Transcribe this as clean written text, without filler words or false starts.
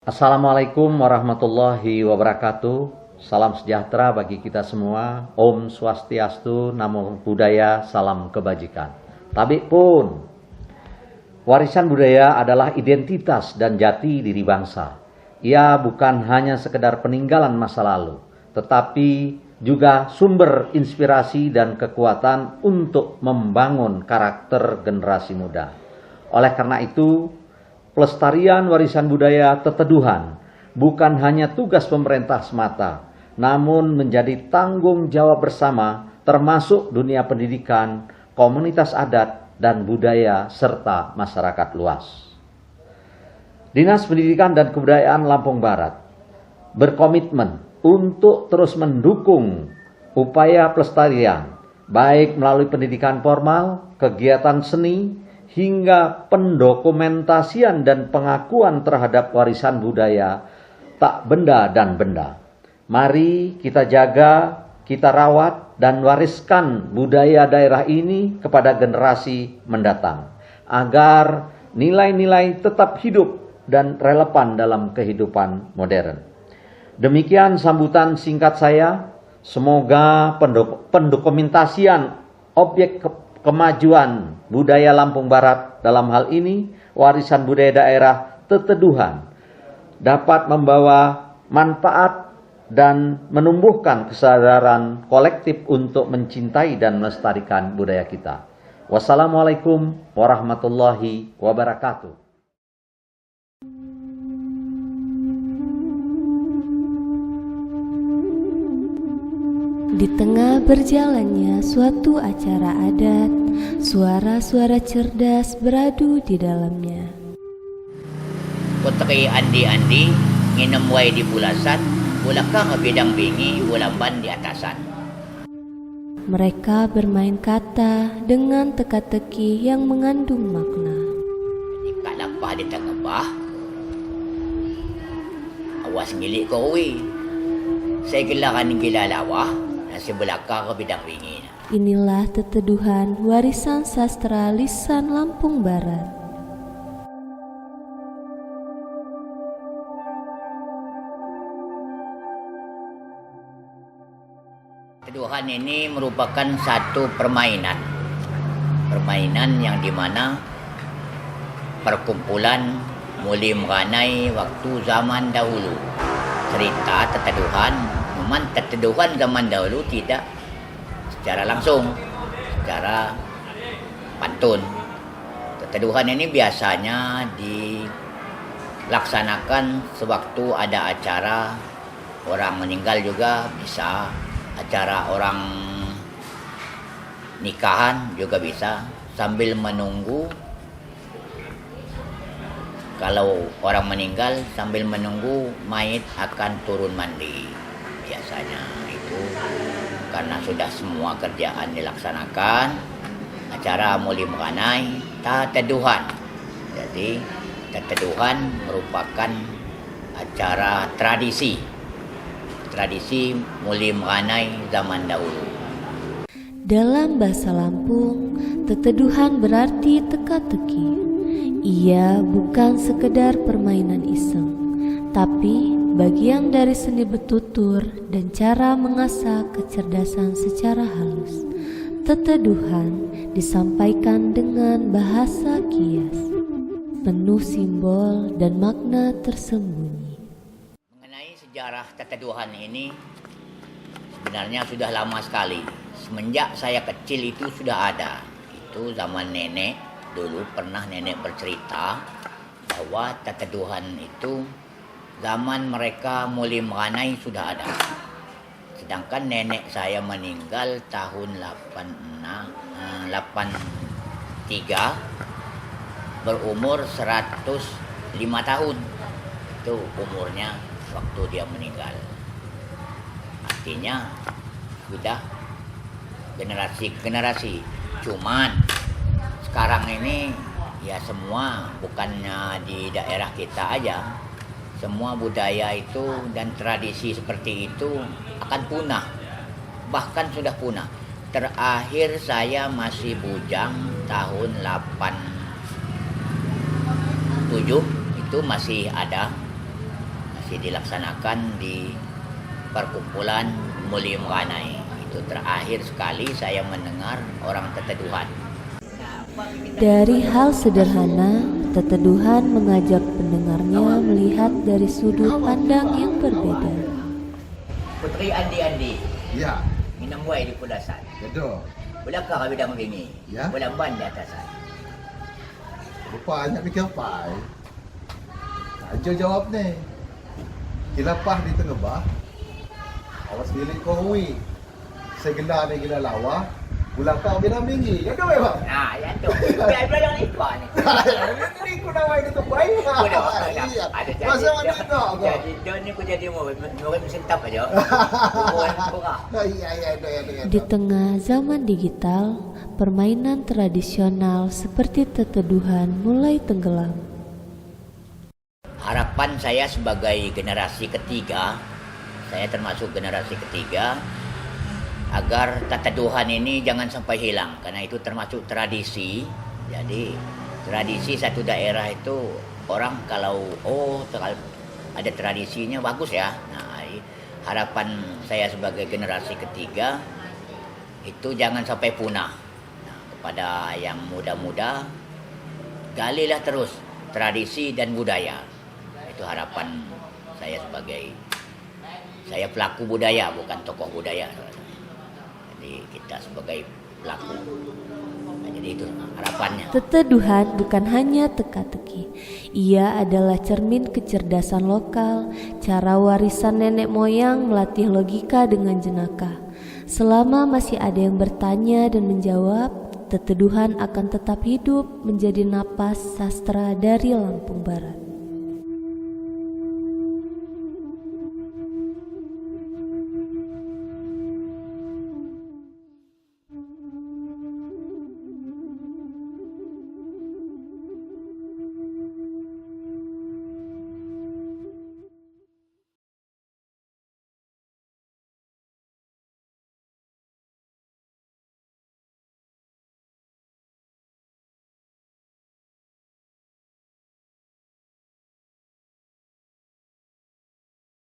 Assalamualaikum warahmatullahi wabarakatuh. Salam sejahtera bagi kita semua. Om Swastiastu, Namo Buddhaya, salam kebajikan. Tabik pun, warisan budaya adalah identitas dan jati diri bangsa. Ia bukan hanya sekedar peninggalan masa lalu, tetapi juga sumber inspirasi dan kekuatan untuk membangun karakter generasi muda. Oleh karena itu, pelestarian warisan budaya Teteduhan bukan hanya tugas pemerintah semata, namun menjadi tanggung jawab bersama termasuk dunia pendidikan, komunitas adat, dan budaya, serta masyarakat luas. Dinas Pendidikan dan Kebudayaan Lampung Barat berkomitmen untuk terus mendukung upaya pelestarian, baik melalui pendidikan formal, kegiatan seni, hingga pendokumentasian dan pengakuan terhadap warisan budaya tak benda dan benda. Mari kita jaga, kita rawat, dan wariskan budaya daerah ini kepada generasi mendatang, agar nilai-nilai tetap hidup dan relevan dalam kehidupan modern. Demikian sambutan singkat saya. Semoga pendokumentasian objek kemajuan budaya Lampung Barat, dalam hal ini warisan budaya daerah Teteduhan, dapat membawa manfaat dan menumbuhkan kesadaran kolektif untuk mencintai dan melestarikan budaya kita. Wassalamualaikum warahmatullahi wabarakatuh. Di tengah berjalannya suatu acara adat, suara-suara cerdas beradu di dalamnya. Putri andi-andi, nginem wai di bulasan, bulakang bidang bingi, ulamban di atasan. Mereka bermain kata dengan teka-teki yang mengandung makna. Jika lapah di tengah bah, awas ngilik kowe. Saya gelakan gila lawah, nasi belakang bidang bingi. Inilah Teteduhan warisan sastra lisan Lampung Barat. Teteduhan ini merupakan satu permainan yang dimana perkumpulan muli meranai waktu zaman dahulu. Cerita Teteduhan, memang Teteduhan zaman dahulu tidak secara langsung, secara pantun. Teteduhan ini biasanya dilaksanakan sewaktu ada acara orang meninggal, juga bisa acara orang nikahan juga bisa, sambil menunggu. Kalau orang meninggal, sambil menunggu mayit akan turun mandi. Biasanya itu karena sudah semua kerjaan dilaksanakan, acara muli meranai Teteduhan. Jadi Teteduhan merupakan acara tradisi muli meranai zaman dahulu. Dalam bahasa Lampung, Teteduhan berarti teka-teki. Ia bukan sekedar permainan iseng, tapi bagian dari seni bertutur dan cara mengasah kecerdasan secara halus. Teteduhan disampaikan dengan bahasa kias, penuh simbol dan makna tersembunyi. Mengenai sejarah Teteduhan ini sebenarnya sudah lama sekali. Semenjak saya kecil itu sudah ada. Itu zaman nenek, dulu pernah nenek bercerita bahwa Teteduhan itu zaman mereka muli meranai sudah ada. Sedangkan nenek saya meninggal tahun 83, berumur 105 tahun. Itu umurnya waktu dia meninggal. Artinya sudah generasi ke generasi. Cuman sekarang ini ya semua, bukannya di daerah kita aja, semua budaya itu dan tradisi seperti itu akan punah, bahkan sudah punah. Terakhir saya masih bujang tahun 87 itu masih ada masih dilaksanakan di perkumpulan Mulia Meranai. Itu terakhir sekali saya mendengar orang teteduhan. Dari hal sederhana, teteduhan mengajak pendengarnya melihat dari sudut pandang yang berbeda. Putri Andi-Andi, Ya, minum buai di Pulasan. betul. Belakang bidang begini, Ya. bulan di atasan. Rupanya mikir pai. Aja jawab ni. Kilapah di tengah bah. Awas milik korui. Segala ni gila lawa. Bulakau bila minggi. Ya doi bang. Nah, ya tu. Biar belakang ikut ni. Ini ku nawai di tempat. Iya. Masa mana kau? Jadi dia ni aku jadi murid sentap aja. Di tengah zaman digital, permainan tradisional seperti teteduhan mulai tenggelam. Harapan saya sebagai generasi ketiga, saya termasuk generasi ketiga, agar teteduhan ini jangan sampai hilang, karena itu termasuk tradisi. Jadi tradisi satu daerah itu orang kalau ada tradisinya bagus ya. Nah, harapan saya sebagai generasi ketiga itu jangan sampai punah. Nah, kepada yang muda-muda, galilah terus tradisi dan budaya. Itu harapan saya sebagai pelaku budaya, bukan tokoh budaya. Jadi kita sebagai pelaku. Nah, jadi itu harapannya. Teteduhan bukan hanya teka-teki. Ia adalah cermin kecerdasan lokal, cara warisan nenek moyang melatih logika dengan jenaka. Selama masih ada yang bertanya dan menjawab, teteduhan akan tetap hidup menjadi napas sastra dari Lampung Barat.